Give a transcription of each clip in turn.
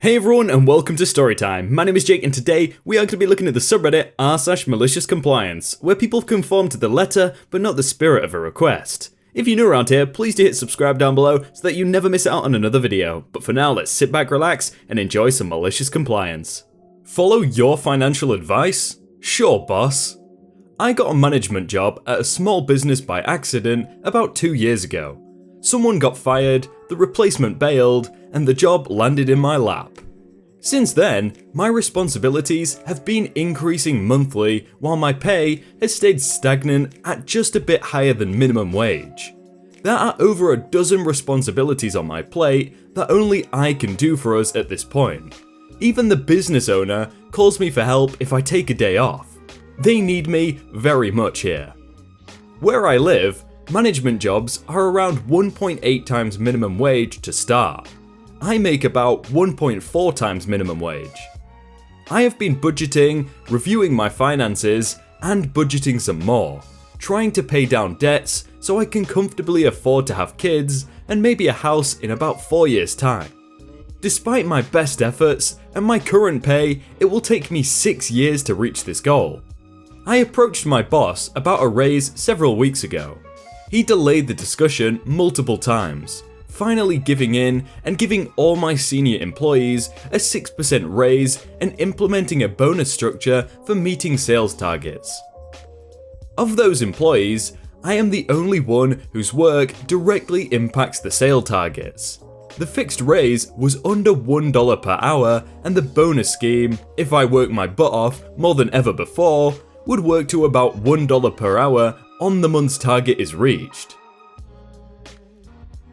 Hey everyone and welcome to Storytime. My name is Jake and today we are going to be looking at the subreddit r/maliciouscompliance, where people conform to the letter but not the spirit of a request. If you're new around here, please do hit subscribe down below so that you never miss out on another video. But for now, let's sit back, relax, and enjoy some malicious compliance. Follow your financial advice? Sure, boss. I got a management job at a small business by accident about 2 years ago. Someone got fired, the replacement bailed, and the job landed in my lap. Since then, my responsibilities have been increasing monthly while my pay has stayed stagnant at just a bit higher than minimum wage. There are over a dozen responsibilities on my plate that only I can do for us at this point. Even the business owner calls me for help if I take a day off. They need me very much here. Where I live, management jobs are around 1.8 times minimum wage to start. I make about 1.4 times minimum wage. I have been budgeting, reviewing my finances, and budgeting some more, trying to pay down debts so I can comfortably afford to have kids and maybe a house in about 4 years' time. Despite my best efforts and my current pay, it will take me 6 years to reach this goal. I approached my boss about a raise several weeks ago. He delayed the discussion multiple times, finally giving in and giving all my senior employees a 6% raise and implementing a bonus structure for meeting sales targets. Of those employees, I am the only one whose work directly impacts the sale targets. The fixed raise was under $1 per hour, and the bonus scheme, if I work my butt off more than ever before, would work to about $1 per hour on the month's target is reached.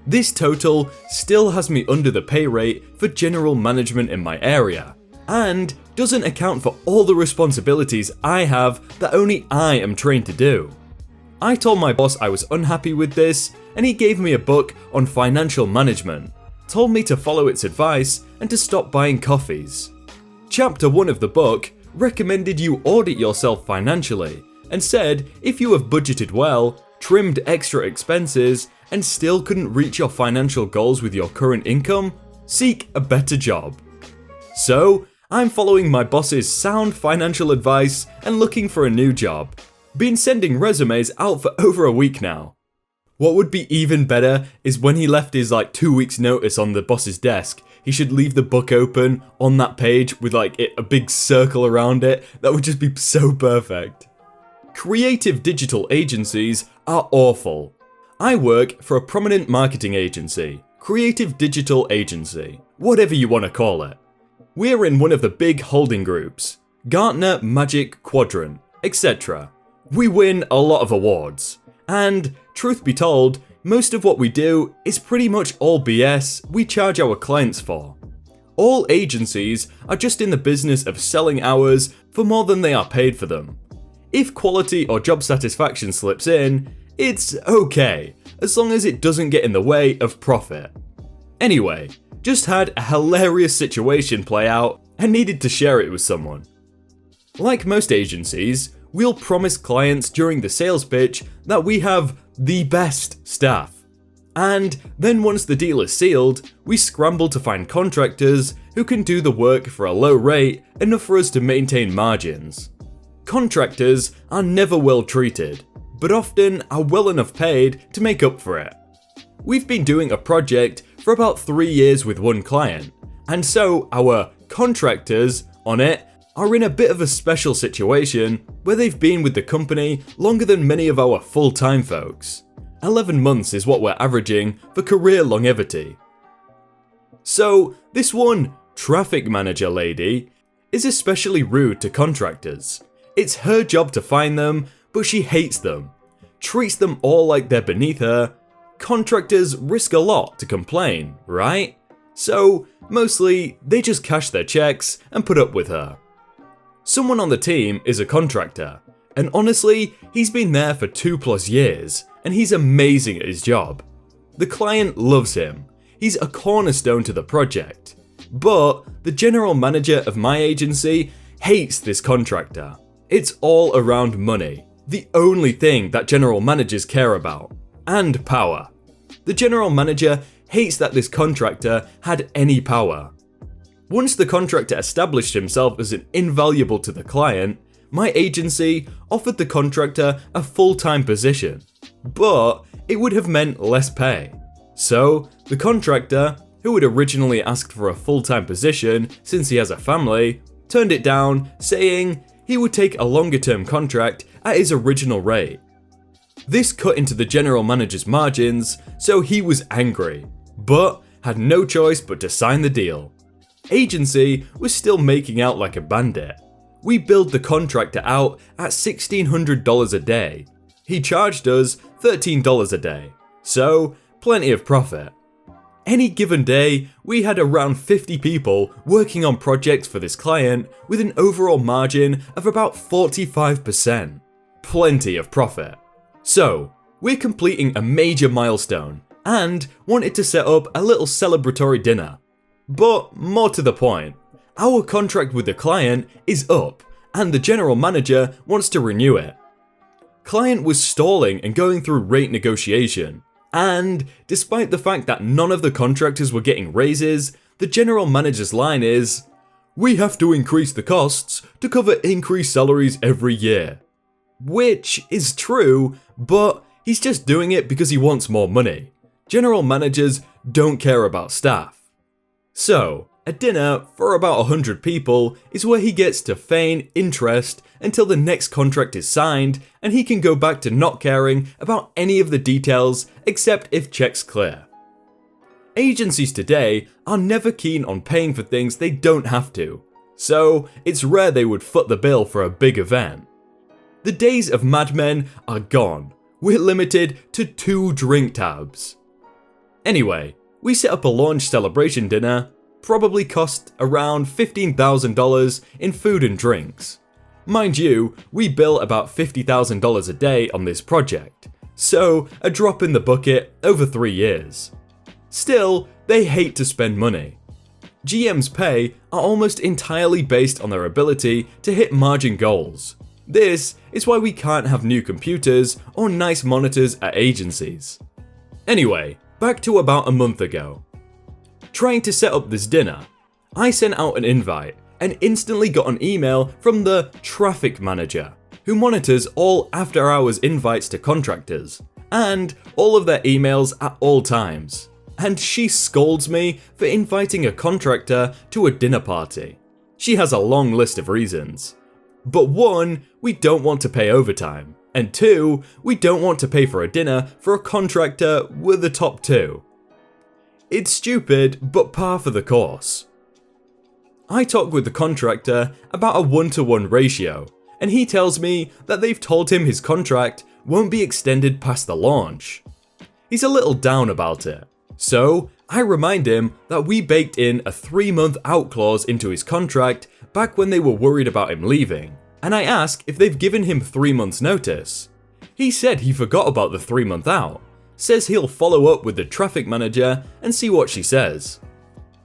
This total still has me under the pay rate for general management in my area, and doesn't account for all the responsibilities I have that only I am trained to do. I told my boss I was unhappy with this, and he gave me a book on financial management, told me to follow its advice and to stop buying coffees. Chapter 1 of the book recommended you audit yourself financially, and said if you have budgeted well, trimmed extra expenses, and still couldn't reach your financial goals with your current income, seek a better job. So, I'm following my boss's sound financial advice and looking for a new job. Been sending resumes out for over a week now. What would be even better is when he left his 2 weeks notice on the boss's desk, he should leave the book open on that page with a big circle around it. That would just be so perfect. Creative digital agencies are awful. I work for a prominent marketing agency, creative digital agency, whatever you want to call it. We're in one of the big holding groups, Gartner Magic Quadrant, etc. We win a lot of awards, and truth be told, most of what we do is pretty much all BS we charge our clients for. All agencies are just in the business of selling hours for more than they are paid for them. If quality or job satisfaction slips in, it's okay, as long as it doesn't get in the way of profit. Anyway, just had a hilarious situation play out and needed to share it with someone. Like most agencies, we'll promise clients during the sales pitch that we have the best staff. And then once the deal is sealed, we scramble to find contractors who can do the work for a low rate enough for us to maintain margins. Contractors are never well treated, but often are well enough paid to make up for it. We've been doing a project for about 3 years with one client, and so our contractors on it are in a bit of a special situation where they've been with the company longer than many of our full-time folks. 11 months is what we're averaging for career longevity. So this one traffic manager lady is especially rude to contractors. It's her job to find them, but she hates them, treats them all like they're beneath her. Contractors risk a lot to complain, right? So, mostly, they just cash their checks and put up with her. Someone on the team is a contractor, and honestly, he's been there for 2+ years, and he's amazing at his job. The client loves him, he's a cornerstone to the project, but the general manager of my agency hates this contractor. It's all around money, the only thing that general managers care about, and power. The general manager hates that this contractor had any power. Once the contractor established himself as an invaluable to the client, my agency offered the contractor a full-time position, but it would have meant less pay. So, the contractor, who had originally asked for a full-time position since he has a family, turned it down, saying he would take a longer-term contract at his original rate. This cut into the general manager's margins, so he was angry, but had no choice but to sign the deal. Agency was still making out like a bandit. We billed the contractor out at $1,600 a day. He charged us $13 a day, so plenty of profit. Any given day, we had around 50 people working on projects for this client with an overall margin of about 45%. Plenty of profit. So, we're completing a major milestone and wanted to set up a little celebratory dinner. But more to the point, our contract with the client is up and the general manager wants to renew it. Client was stalling and going through rate negotiation, and despite the fact that none of the contractors were getting raises, the general manager's line is, "We have to increase the costs to cover increased salaries every year." Which is true, but he's just doing it because he wants more money. General managers don't care about staff. So, a dinner for about 100 people is where he gets to feign interest until the next contract is signed and he can go back to not caring about any of the details except if checks clear. Agencies today are never keen on paying for things they don't have to, so it's rare they would foot the bill for a big event. The days of madmen are gone. We're limited to 2 drink tabs. Anyway, we set up a launch celebration dinner, probably cost around $15,000 in food and drinks. Mind you, we bill about $50,000 a day on this project, so a drop in the bucket over 3 years. Still, they hate to spend money. GM's pay are almost entirely based on their ability to hit margin goals. This is why we can't have new computers or nice monitors at agencies. Anyway, back to about a month ago. Trying to set up this dinner, I sent out an invite and instantly got an email from the traffic manager, who monitors all after-hours invites to contractors, and all of their emails at all times. And she scolds me for inviting a contractor to a dinner party. She has a long list of reasons. But 1, we don't want to pay overtime, and 2, we don't want to pay for a dinner for a contractor we're the top 2. It's stupid, but par for the course. I talk with the contractor about a 1-to-1 ratio, and he tells me that they've told him his contract won't be extended past the launch. He's a little down about it, so I remind him that we baked in a 3-month out clause into his contract back when they were worried about him leaving, and I ask if they've given him 3 months notice. He said he forgot about the 3-month out, says he'll follow up with the traffic manager and see what she says.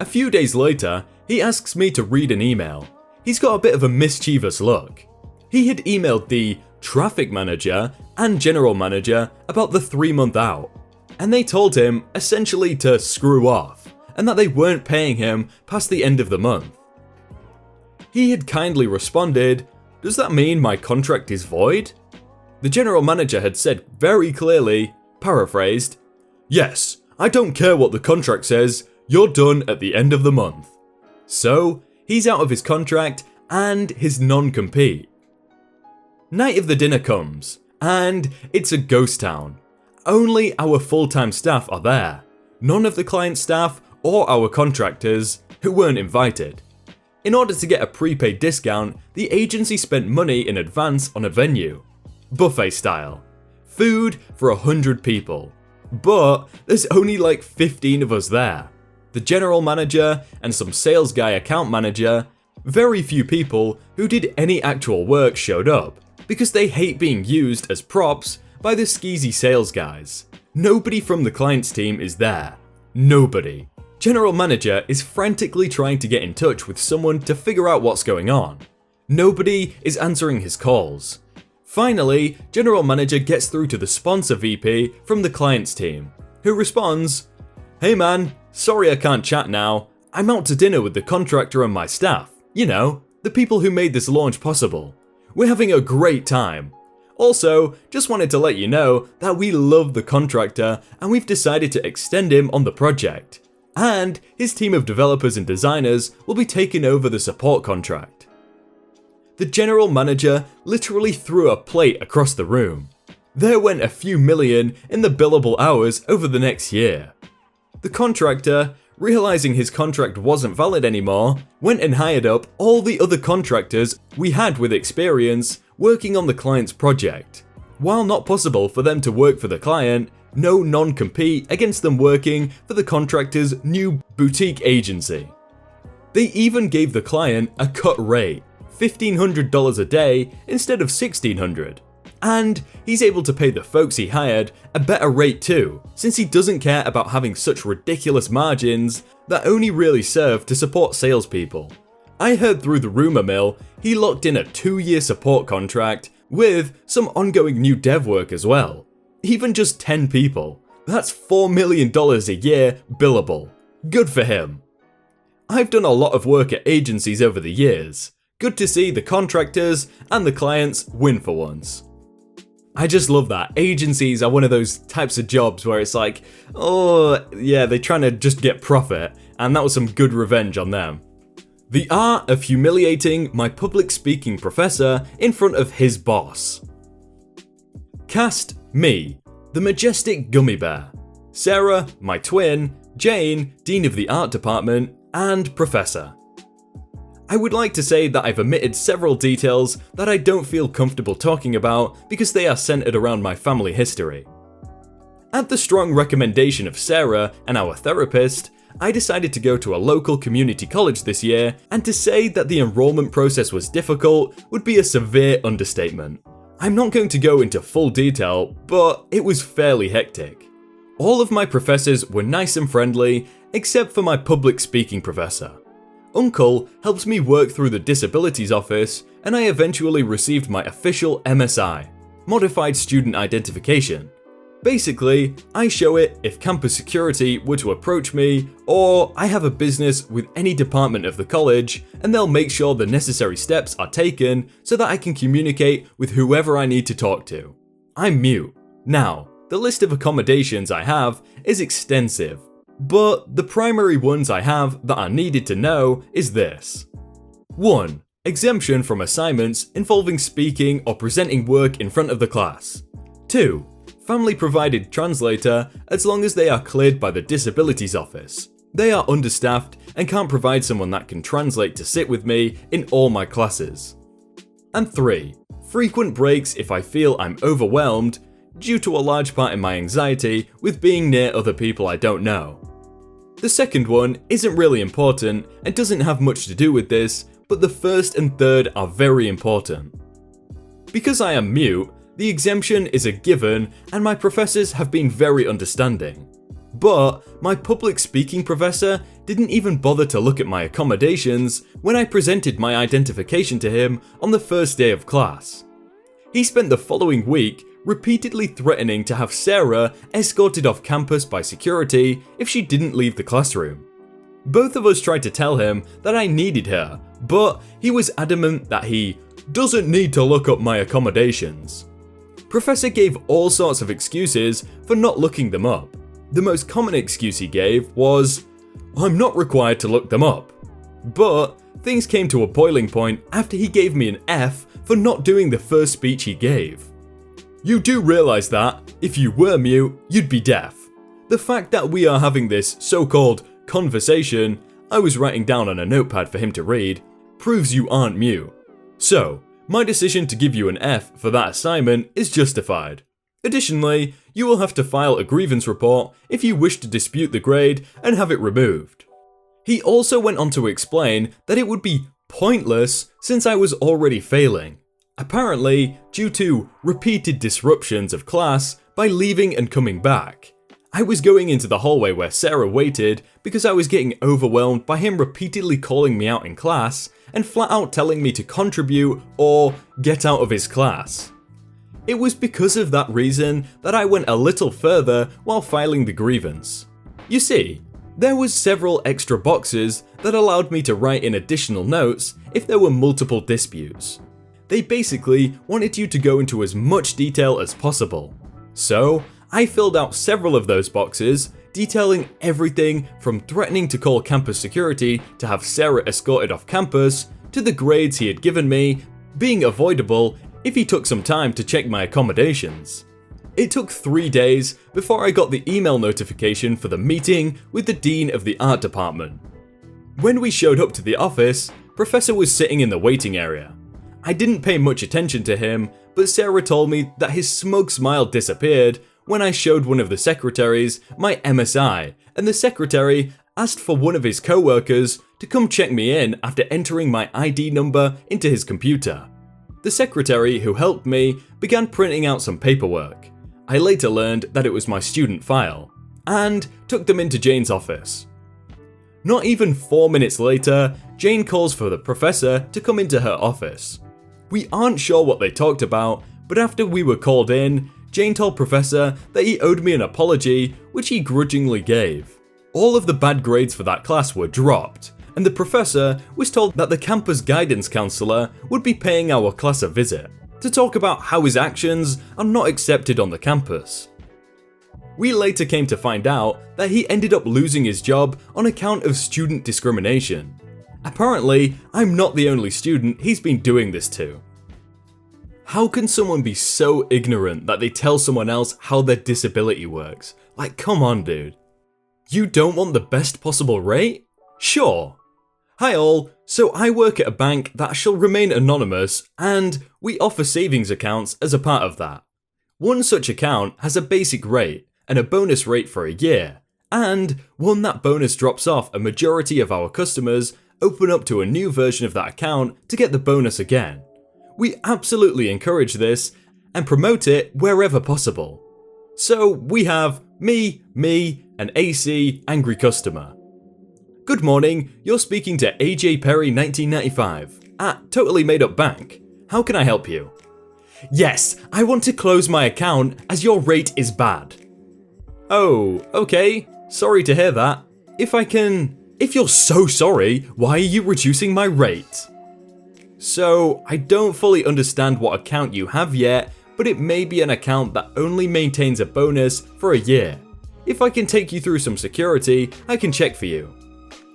A few days later, he asks me to read an email. He's got a bit of a mischievous look. He had emailed the traffic manager and general manager about the 3-month out, and they told him essentially to screw off, and that they weren't paying him past the end of the month. He had kindly responded, "Does that mean my contract is void?" The general manager had said very clearly, paraphrased, "Yes, I don't care what the contract says, you're done at the end of the month." So, he's out of his contract and his non-compete. Night of the dinner comes, and it's a ghost town. Only our full-time staff are there. None of the client staff or our contractors, who weren't invited. In order to get a prepaid discount, the agency spent money in advance on a venue. Buffet style. Food for 100 people. But there's only like 15 of us there. The general manager and some sales guy account manager. Very few people who did any actual work showed up, because they hate being used as props by the skeezy sales guys. Nobody from the client's team is there. Nobody. General manager is frantically trying to get in touch with someone to figure out what's going on. Nobody is answering his calls. Finally, general manager gets through to the sponsor VP from the client's team, who responds, "Hey man, sorry I can't chat now. I'm out to dinner with the contractor and my staff. You know, the people who made this launch possible. We're having a great time. Also, just wanted to let you know that we love the contractor and we've decided to extend him on the project. And his team of developers and designers will be taking over the support contract. The general manager literally threw a plate across the room. There went a few million in the billable hours over the next year. The contractor, realizing his contract wasn't valid anymore, went and hired up all the other contractors we had with experience working on the client's project. While not possible for them to work for the client, no non-compete against them working for the contractor's new boutique agency. They even gave the client a cut rate, $1,500 a day instead of $1,600. And he's able to pay the folks he hired a better rate too, since he doesn't care about having such ridiculous margins that only really serve to support salespeople. I heard through the rumor mill he locked in a 2-year support contract with some ongoing new dev work as well. Even just 10 people. That's $4 million a year billable. Good for him. I've done a lot of work at agencies over the years. Good to see the contractors and the clients win for once. I just love that. Agencies are one of those types of jobs where it's like, oh yeah, they're trying to just get profit, and that was some good revenge on them. The art of humiliating my public speaking professor in front of his boss. Cast me, the majestic gummy bear. Sarah, my twin. Jane, dean of the art department, and professor. I would like to say that I've omitted several details that I don't feel comfortable talking about because they are centered around my family history. At the strong recommendation of Sarah and our therapist, I decided to go to a local community college this year, and to say that the enrollment process was difficult would be a severe understatement. I'm not going to go into full detail, but it was fairly hectic. All of my professors were nice and friendly, except for my public speaking professor. Uncle helped me work through the disabilities office, and I eventually received my official MSI, Modified Student Identification. Basically, I show it if campus security were to approach me, or I have a business with any department of the college, and they'll make sure the necessary steps are taken so that I can communicate with whoever I need to talk to. I'm mute. Now, the list of accommodations I have is extensive, but the primary ones I have that are needed to know is this. 1. Exemption from assignments involving speaking or presenting work in front of the class. 2. Family provided translator as long as they are cleared by the disabilities office. They are understaffed and can't provide someone that can translate to sit with me in all my classes. And 3. Frequent breaks if I feel I'm overwhelmed, due to a large part in my anxiety with being near other people I don't know. The second one isn't really important and doesn't have much to do with this, but the first and third are very important. Because I am mute, the exemption is a given and my professors have been very understanding. But my public speaking professor didn't even bother to look at my accommodations when I presented my identification to him on the first day of class. He spent the following week repeatedly threatening to have Sarah escorted off campus by security if she didn't leave the classroom. Both of us tried to tell him that I needed her, but he was adamant that he doesn't need to look up my accommodations. Professor gave all sorts of excuses for not looking them up. The most common excuse he gave was, I'm not required to look them up. But things came to a boiling point after he gave me an F for not doing the first speech he gave. You do realize that, if you were mute, you'd be deaf. The fact that we are having this so-called conversation, I was writing down on a notepad for him to read, proves you aren't mute. So, my decision to give you an F for that assignment is justified. Additionally, you will have to file a grievance report if you wish to dispute the grade and have it removed. He also went on to explain that it would be pointless since I was already failing. Apparently, due to repeated disruptions of class by leaving and coming back. I was going into the hallway where Sarah waited because I was getting overwhelmed by him repeatedly calling me out in class and flat out telling me to contribute or get out of his class. It was because of that reason that I went a little further while filing the grievance. You see, There was several extra boxes that allowed me to write in additional notes if there were multiple disputes. They basically wanted you to go into as much detail as possible. So, I filled out several of those boxes, detailing everything from threatening to call campus security to have Sarah escorted off campus, to the grades he had given me being avoidable if he took some time to check my accommodations. It took 3 days before I got the email notification for the meeting with the Dean of the Art Department. When we showed up to the office, Professor was sitting in the waiting area. I didn't pay much attention to him, but Sarah told me that his smug smile disappeared when I showed one of the secretaries my MSI, and the secretary asked for one of his co-workers to come check me in after entering my ID number into his computer. The secretary who helped me began printing out some paperwork. I later learned that it was my student file, and took them into Jane's office. Not even 4 minutes later, Jane calls for the professor to come into her office. We aren't sure what they talked about, but after we were called in, Jane told Professor that he owed me an apology, which he grudgingly gave. All of the bad grades for that class were dropped, and the professor was told that the campus guidance counselor would be paying our class a visit to talk about how his actions are not accepted on the campus. We later came to find out that he ended up losing his job on account of student discrimination. Apparently, I'm not the only student he's been doing this to. How can someone be so ignorant that they tell someone else how their disability works? Like, come on, dude. You don't want the best possible rate? Sure. Hi all, so I work at a bank that shall remain anonymous, and we offer savings accounts as a part of that. One such account has a basic rate and a bonus rate for a year, and when that bonus drops off, a majority of our customers open up to a new version of that account to get the bonus again. We absolutely encourage this and promote it wherever possible. So we have me, and AC, angry customer. Good morning, you're speaking to AJ Perry 1995 at Totally Made Up Bank. How can I help you? Yes, I want to close my account as your rate is bad. Oh, okay, sorry to hear that. If you're so sorry, why are you reducing my rate? So, I don't fully understand what account you have yet, but it may be an account that only maintains a bonus for a year. If I can take you through some security, I can check for you.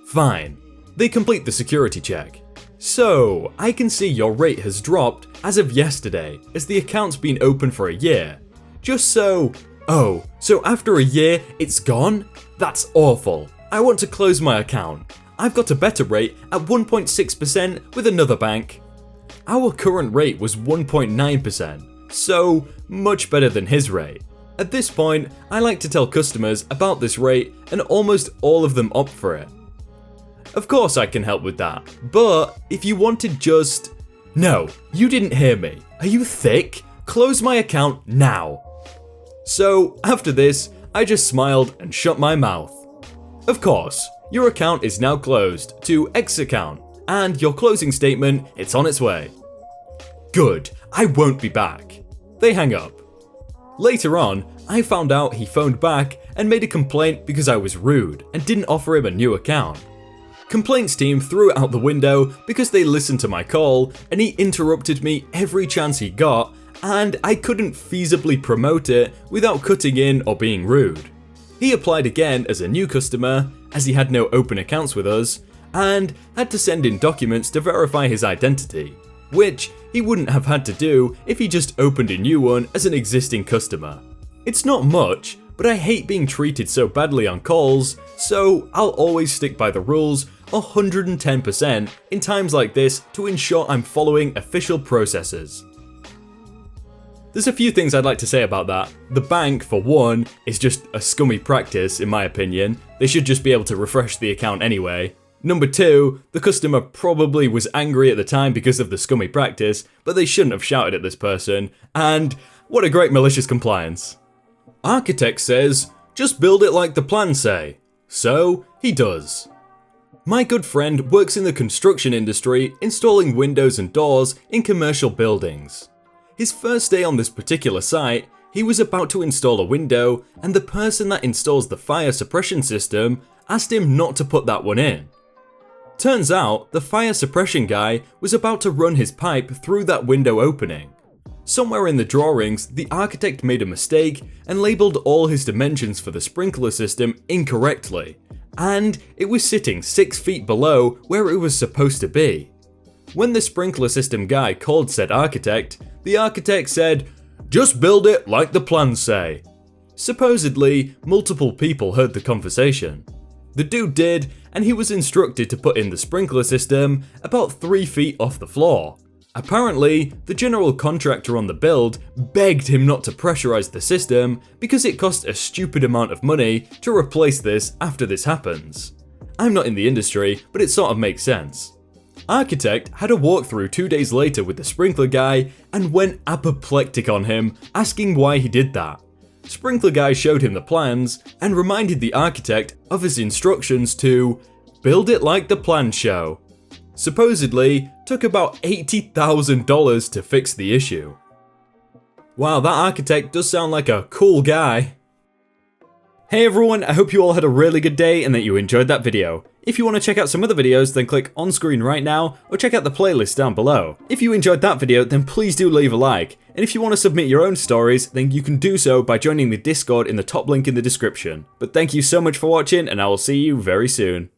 Fine. They complete the security check. So, I can see your rate has dropped as of yesterday, as the account's been open for a year. So after a year, it's gone? That's awful. I want to close my account. I've got a better rate at 1.6% with another bank. Our current rate was 1.9%, so much better than his rate. At this point, I like to tell customers about this rate, and almost all of them opt for it. Of course I can help with that, but if you wanted just... No, you didn't hear me. Are you thick? Close my account now. So, after this, I just smiled and shut my mouth. Of course, your account is now closed to X account, and your closing statement, it's on its way. Good, I won't be back. They hang up. Later on, I found out he phoned back and made a complaint because I was rude and didn't offer him a new account. Complaints team threw it out the window because they listened to my call, and he interrupted me every chance he got, and I couldn't feasibly promote it without cutting in or being rude. He applied again as a new customer, as he had no open accounts with us, and had to send in documents to verify his identity, which he wouldn't have had to do if he just opened a new one as an existing customer. It's not much, but I hate being treated so badly on calls, so I'll always stick by the rules 110% in times like this to ensure I'm following official processes. There's a few things I'd like to say about that. The bank, for one, is just a scummy practice in my opinion. They should just be able to refresh the account anyway. Number two, the customer probably was angry at the time because of the scummy practice, but they shouldn't have shouted at this person. And what a great malicious compliance. Architect says, just build it like the plans say. So, he does. My good friend works in the construction industry installing windows and doors in commercial buildings. His first day on this particular site, he was about to install a window, and the person that installs the fire suppression system asked him not to put that one in. Turns out, the fire suppression guy was about to run his pipe through that window opening. Somewhere in the drawings, the architect made a mistake and labelled all his dimensions for the sprinkler system incorrectly, and it was sitting 6 feet below where it was supposed to be. When the sprinkler system guy called said architect, the architect said, "Just build it like the plans say." Supposedly, multiple people heard the conversation. The dude did, and he was instructed to put in the sprinkler system about 3 feet off the floor. Apparently, the general contractor on the build begged him not to pressurize the system because it cost a stupid amount of money to replace this after this happens. I'm not in the industry, but it sort of makes sense. Architect had a walkthrough 2 days later with the sprinkler guy and went apoplectic on him, asking why he did that. Sprinkler guy showed him the plans and reminded the architect of his instructions to build it like the plans show. Supposedly, took about $80,000 to fix the issue. Wow, that architect does sound like a cool guy. Hey everyone, I hope you all had a really good day and that you enjoyed that video. If you want to check out some other videos, then click on screen right now or check out the playlist down below. If you enjoyed that video, then please do leave a like. And if you want to submit your own stories, then you can do so by joining the Discord in the top link in the description. But thank you so much for watching and I will see you very soon.